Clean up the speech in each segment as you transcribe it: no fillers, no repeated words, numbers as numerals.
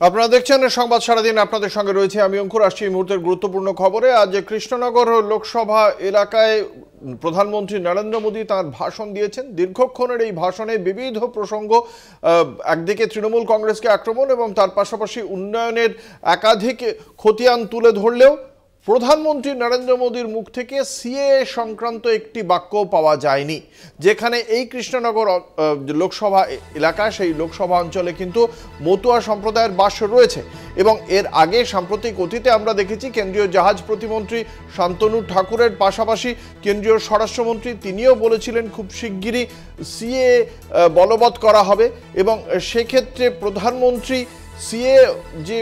আপনারা দেখছেন সংবাদ সারাদিন, আপনাদের সঙ্গে রয়েছে আমি অঙ্কুর। আসছি এই মুহূর্তের গুরুত্বপূর্ণ খবরে। আজ কৃষ্ণনগর লোকসভা এলাকায় প্রধানমন্ত্রী নরেন্দ্র মোদী তাঁর ভাষণ দিয়েছেন। দীর্ঘক্ষণের এই ভাষণে বিবিধ প্রসঙ্গ, একদিকে তৃণমূল কংগ্রেসকে আক্রমণ এবং তার পাশাপাশি উন্নয়নের একাধিক খতিয়ান তুলে ধরলেও প্রধানমন্ত্রী নরেন্দ্র মোদীর মুখ থেকে সিএএ সংক্রান্ত একটি বাক্য পাওয়া যায়নি। যেখানে এই কৃষ্ণনগর লোকসভা এলাকা, সেই লোকসভা অঞ্চলে কিন্তু মতুয়া সম্প্রদায়ের বাস রয়েছে এবং এর আগে সাম্প্রতিক অতীতে আমরা দেখেছি কেন্দ্রীয় জাহাজ প্রতিমন্ত্রী শান্তনু ঠাকুরের পাশাপাশি কেন্দ্রীয় স্বরাষ্ট্রমন্ত্রী তিনিও বলেছিলেন খুব শিগগিরই সিএএ বলবৎ করা হবে এবং সেক্ষেত্রে প্রধানমন্ত্রী সিএ যে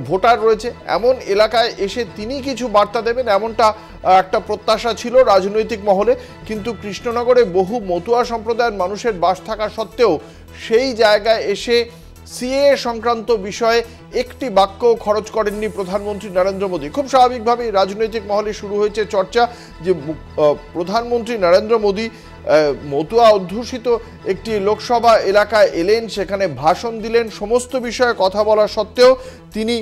ভোটার রয়েছে এমন এলাকায় এসে তিনি কিছু বার্তা দেবেন, এমনটা একটা প্রত্যাশা ছিল রাজনৈতিক মহলে। কিন্তু কৃষ্ণনগরে বহু মতুয়া সম্প্রদায়ের মানুষের বাস থাকা সত্ত্বেও সেই জায়গায় এসে সিএ সংক্রান্ত বিষয়ে একটি বাক্য খরচ করেননি প্রধানমন্ত্রী নরেন্দ্র মোদী। খুব স্বাভাবিকভাবেই রাজনৈতিক মহলে শুরু হয়েছে চর্চা যে প্রধানমন্ত্রী নরেন্দ্র মোদী মতুয়া অধ্যুষিত একটি লোকসভা এলাকায় এলেন, সেখানে ভাষণ দিলেন, সমস্ত বিষয়ে কথা বলা সত্ত্বেও তিনি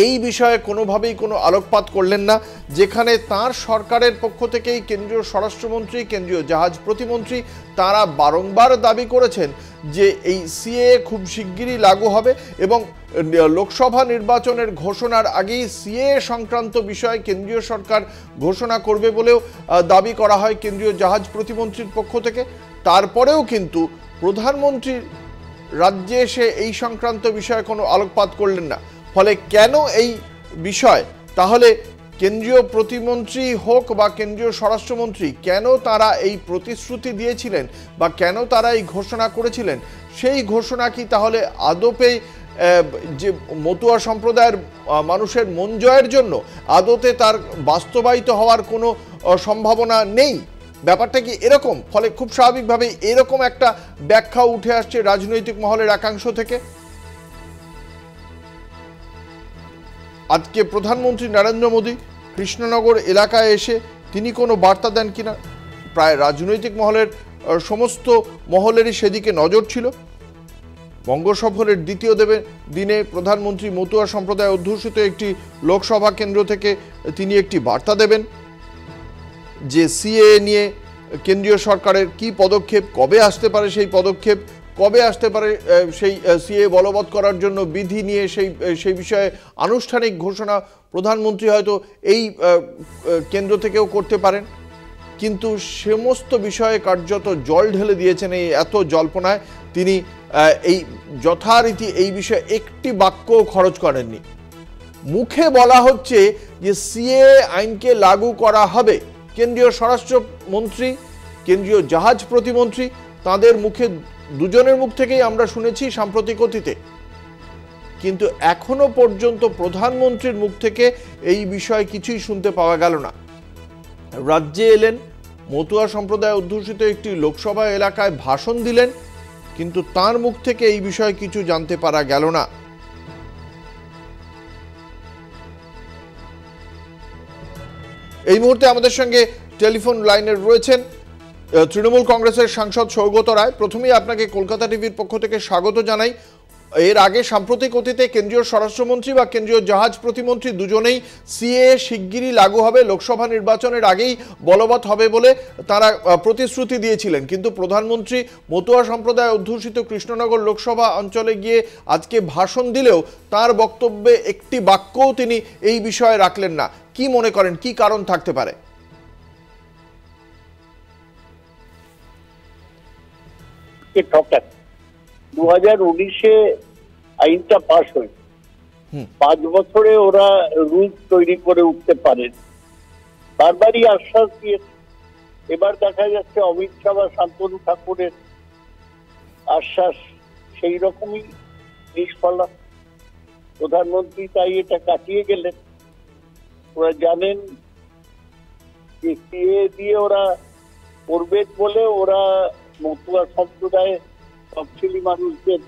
এই বিষয়ে কোনোভাবেই কোনো আলোকপাত করলেন না। যেখানে তার সরকারের পক্ষ থেকেই কেন্দ্রীয় স্বরাষ্ট্রমন্ত্রী, কেন্দ্রীয় জাহাজ প্রতিমন্ত্রী তারা বারংবার দাবি করেছেন যে এই সিএএ খুব শিগগিরই লাগু হবে এবং লোকসভা নির্বাচনের ঘোষণার আগেই সিএএ সংক্রান্ত বিষয়ে কেন্দ্রীয় সরকার ঘোষণা করবে বলেও দাবি করা হয় কেন্দ্রীয় জাহাজ প্রতিমন্ত্রীর পক্ষ থেকে। তারপরেও কিন্তু প্রধানমন্ত্রী রাজ্যে এসে এই সংক্রান্ত বিষয়ে কোনো আলোকপাত করলেন না। ফলে কেন এই বিষয়, তাহলে কেন্দ্রীয় প্রতিমন্ত্রী হোক বা কেন্দ্রীয় স্বরাষ্ট্রমন্ত্রী কেন তারা এই প্রতিশ্রুতি দিয়েছিলেন বা কেন তারা এই ঘোষণা করেছিলেন, সেই ঘোষণা কি তাহলে আদপে যে মতুয়া সম্প্রদায়ের মানুষের মন জয়ের জন্য আদতে তার বাস্তবায়িত হওয়ার কোনো সম্ভাবনা নেই? ব্যাপারটা কি এরকম? ফলে খুব স্বাভাবিকভাবেই এরকম একটা ব্যাখ্যা উঠে আসছে রাজনৈতিক মহলের একাংশ থেকে। আজকে প্রধানমন্ত্রী নরেন্দ্র মোদী কৃষ্ণনগর এলাকায় এসে তিনি কোনো বার্তা দেন কিনা, প্রায় রাজনৈতিক মহলের সমস্ত মহলেরই সেদিকে নজর ছিল। বঙ্গ সফরের দ্বিতীয় দিনে প্রধানমন্ত্রী মতুয়া সম্প্রদায় অধ্যুষিত একটি লোকসভা কেন্দ্র থেকে তিনি একটি বার্তা দেবেন যে সিএএ নিয়ে কেন্দ্রীয় সরকারের কি পদক্ষেপ, কবে আসতে পারে সেই পদক্ষেপ, কবে আসতে পারে সেই সিএএ বলবৎ করার জন্য বিধি নিয়ে সেই বিষয়ে আনুষ্ঠানিক ঘোষণা প্রধানমন্ত্রী হয়তো এই কেন্দ্র থেকেও করতে পারেন। কিন্তু সমস্ত বিষয়ে কার্যত জল ঢেলে দিয়েছেন এই এত জল্পনায়। তিনি এই যথারীতি এই বিষয়ে একটি বাক্যও খরচ করেননি। মুখে বলা হচ্ছে যে সিএএ আইনকে লাগু করা হবে, কেন্দ্রীয় স্বরাষ্ট্রমন্ত্রী, কেন্দ্রীয় জাহাজ প্রতিমন্ত্রী তাদের মুখে, দুজনের মুখ থেকেই আমরা শুনেছি সাম্প্রতিক অতীতে, কিন্তু এখনো পর্যন্ত প্রধানমন্ত্রীর মুখ থেকে এই বিষয়ে কিছুই শুনতে পাওয়া গেল না। রাজ্যে এলেন, মতুয়া সম্প্রদায় অধ্যুষিত একটি লোকসভা এলাকায় ভাষণ দিলেন, কিন্তু তার মুখ থেকে এই বিষয়ে কিছু জানতে পারা গেল না। এই মুহূর্তে আমাদের সঙ্গে টেলিফোন লাইনে রয়েছেন তৃণমূল কংগ্রেসের সাংসদ সৌগত রায়। প্রথমেই আপনাকে কলকাতা টিভির পক্ষ থেকে স্বাগত জানাই। এর আগে সাম্প্রতিক অতীতে কেন্দ্রীয় স্বরাষ্ট্রমন্ত্রী বা কেন্দ্রীয় জাহাজ প্রতিমন্ত্রী দুজনেই সিএএ শিগগিরই লাগু হবে, লোকসভা নির্বাচনের আগেই বলবৎ হবে বলে তারা প্রতিশ্রুতি দিয়েছিলেন। কিন্তু প্রধানমন্ত্রী মতুয়া সম্প্রদায় অধ্যুষিত কৃষ্ণনগর লোকসভা অঞ্চলে গিয়ে আজকে ভাষণ দিলেও তার বক্তব্যে একটি বাক্যও তিনি এই বিষয়ে রাখলেন না। কি মনে করেন, কি কারণ থাকতে পারে? 2019-এ আইনটা পাশ হয়েছে, 5 বছরে ওরা রুল তৈরি করে উঠতে পারেন, বারবারই আশ্বাস দিয়েছে। এবার দেখা যাচ্ছে অমিত শাহ বা শান্তনু ঠাকুরের আশ্বাস সেই রকমই নিষ্ফলা। প্রধানমন্ত্রী তাই এটা কাটিয়ে গেলেন। ওরা জানেন যে সিএ দিয়ে ওরা করবেন বলে ওরা মতুয়া সম্প্রদায় তফসিলি মানুষদের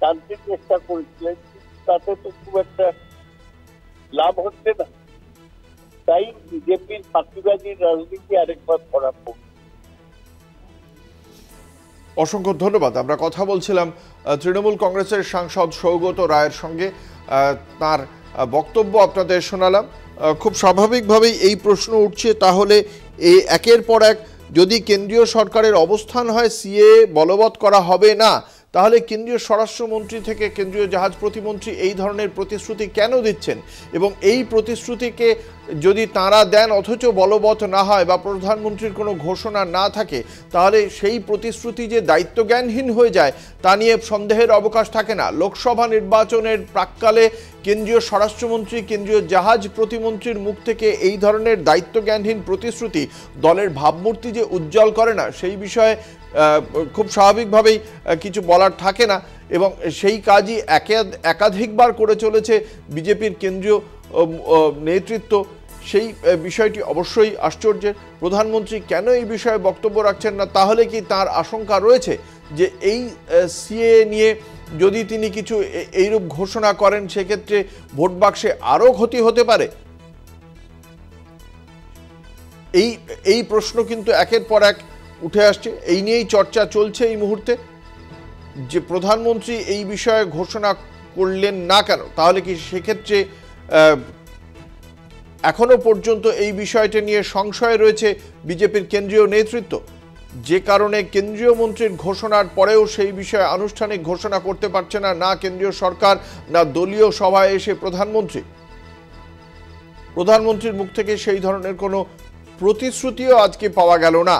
টানতে চেষ্টা করেছিলেন, তাতে তো খুব একটা লাভ হচ্ছে না। তাই বিজেপির ফাঁকিবাজির রাজনীতি আরেকবার ধরা পড়ল। অসংখ্য ধন্যবাদ। আমরা কথা বলছিলাম তৃণমূল কংগ্রেসের সাংসদ সৌগত রায়ের সঙ্গে তার বক্তব্য আপনাদের শোনালাম। খুব স্বাভাবিকভাবেই এই প্রশ্ন উঠছে, তাহলে এই একের পর এক যদি কেন্দ্রীয় সরকারের অবস্থান হয় সিএ বলবৎ করা হবে না, তাহলে কেন্দ্রীয় স্বরাষ্ট্রমন্ত্রী থেকে কেন্দ্রীয় জাহাজ প্রতিমন্ত্রী এই ধরনের প্রতিশ্রুতি কেন দিচ্ছেন? এবং এই প্রতিশ্রুতিকে যদি তাঁরা দেন অথচ বলবৎ না হয় বা প্রধানমন্ত্রীর কোনো ঘোষণা না থাকে, তাহলে সেই প্রতিশ্রুতি যে দায়িত্বজ্ঞানহীন হয়ে যায় তা নিয়ে সন্দেহের অবকাশ থাকে না। লোকসভা নির্বাচনের প্রাক্কালে কেন্দ্রীয় স্বরাষ্ট্রমন্ত্রী কেন্দ্রীয় জাহাজ প্রতিমন্ত্রীর মুখ থেকে এই ধরনের দায়িত্বজ্ঞানহীন প্রতিশ্রুতি দলের ভাবমূর্তি যে উজ্জ্বল করে না, সেই বিষয়ে খুব স্বাভাবিকভাবেই কিছু বলার থাকে না। এবং সেই কাজই একাধিকবার করে চলেছে বিজেপির কেন্দ্রীয় নেতৃত্ব। সেই বিষয়টি অবশ্যই আশ্চর্যের। প্রধানমন্ত্রী কেন এই বিষয়ে বক্তব্য রাখছেন না? তাহলে কি তার আশঙ্কা রয়েছে যে এই সিএ নিয়ে যদি তিনি কিছু এইরূপ ঘোষণা করেন সেক্ষেত্রে ভোট বাক্সে আরও ক্ষতি হতে পারে? এই প্রশ্ন কিন্তু একের পর এক উঠে আসছে। এই নিয়েই চর্চা চলছে এই মুহূর্তে যে প্রধানমন্ত্রী এই বিষয়ে ঘোষণা করলেন না কেন। তাহলে কি সেক্ষেত্রে এখনো পর্যন্ত এই বিষয়টা নিয়ে সংশয় রয়েছে বিজেপির কেন্দ্রীয় নেতৃত্ব, যে কারণে কেন্দ্রীয় মন্ত্রীর ঘোষণার পরেও সেই বিষয়ে আনুষ্ঠানিক ঘোষণা করতে পারছে না, না কেন্দ্রীয় সরকার না দলীয় সভায় এসে প্রধানমন্ত্রীর মুখ থেকে সেই ধরনের কোনো প্রতিশ্রুতিও আজকে পাওয়া গেল না।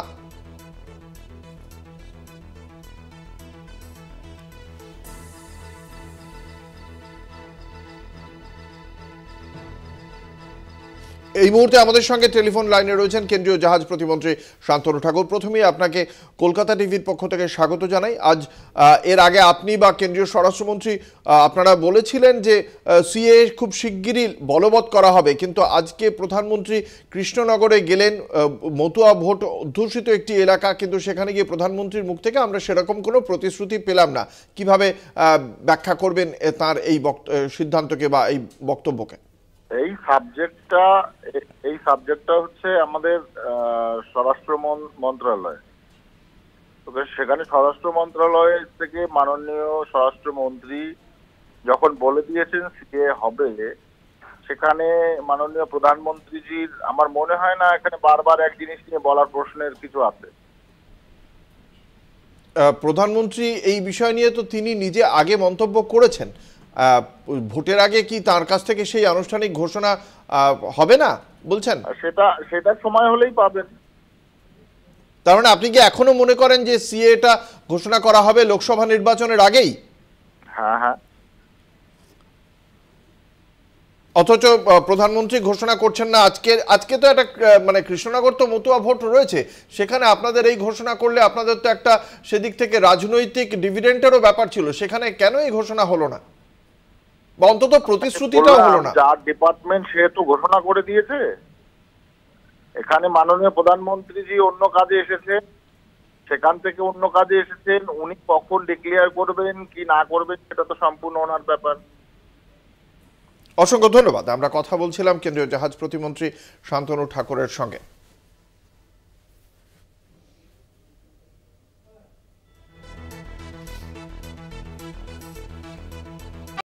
এই মুহূর্তে আমাদের সঙ্গে টেলিফোন লাইনে রয়েছেন কেন্দ্রীয় জাহাজ প্রতিমন্ত্রী শান্তনু ঠাকুর। প্রথমেই আপনাকে কলকাতা টিভির পক্ষ থেকে স্বাগত জানাই। আজ এর আগে আপনি বা কেন্দ্রীয় স্বরাষ্ট্রমন্ত্রী আপনারা বলেছিলেন যে সিএ খুব শিগগিরই বলবৎ করা হবে, কিন্তু আজকে প্রধানমন্ত্রী কৃষ্ণনগরে গেলেন, মতুয়া ভোট অধ্যুষিত একটি এলাকা, কিন্তু সেখানে গিয়ে প্রধানমন্ত্রীর মুখ থেকে আমরা সেরকম কোনো প্রতিশ্রুতি পেলাম না। কিভাবে ব্যাখ্যা করবেন তার এই সিদ্ধান্তকে বা এই বক্তব্যকে? এই সাবজেক্টটা হচ্ছে আমাদের স্বরাষ্ট্র মন্ত্রণালয়। সেখানে স্বরাষ্ট্র মন্ত্রণালয় থেকে মাননীয় স্বরাষ্ট্রমন্ত্রী যখন বলে দিয়েছেন সিএ হবে, সেখানে মাননীয় প্রধানমন্ত্রীজির আমার মনে হয় না এখানে বারবার এক জিনিস নিয়ে বলার প্রশ্নের কিছু আছে। প্রধানমন্ত্রী এই বিষয় নিয়ে তো তিনি নিজে আগে মন্তব্য করেছেন। ভোটের আগে কি তার কাছ থেকে সেই আনুষ্ঠানিক ঘোষণা হবে না বলছেন? সেটা সময় হলেই পাবেন। তার মানে আপনি কি এখনো মনে করেন যে সিএটা ঘোষণা করা হবে লোকসভা নির্বাচনের আগেই? হ্যাঁ। অথচ প্রধানমন্ত্রী ঘোষণা করছেন না। আজকে তো একটা মানে কৃষ্ণনগর তো মতুয়া ভোট রয়েছে, সেখানে আপনাদের এই ঘোষণা করলে আপনাদের তো একটা সেদিক থেকে রাজনৈতিক ডিভিডেন্টেরও ব্যাপার ছিল, সেখানে কেন এই ঘোষণা হলো না বা অন্তত প্রতিশ্রুতিটাও হলো না? যার ডিপার্টমেন্ট সে তো ঘোষণা করে দিয়েছে। এখানে মাননীয় প্রধানমন্ত্রীজি অন্য কাজে এসেছেন, সেখান থেকে অন্য কাজে এসেছেন। উনি কখন ডিক্লেয়ার করবেন কি না করবেন সেটা তো সম্পূর্ণ ওনার ব্যাপার। অসংখ্য ধন্যবাদ। আমরা কথা বলছিলাম কেন্দ্রীয় জাহাজ প্রতিমন্ত্রী শান্তনু ঠাকুরের সঙ্গে।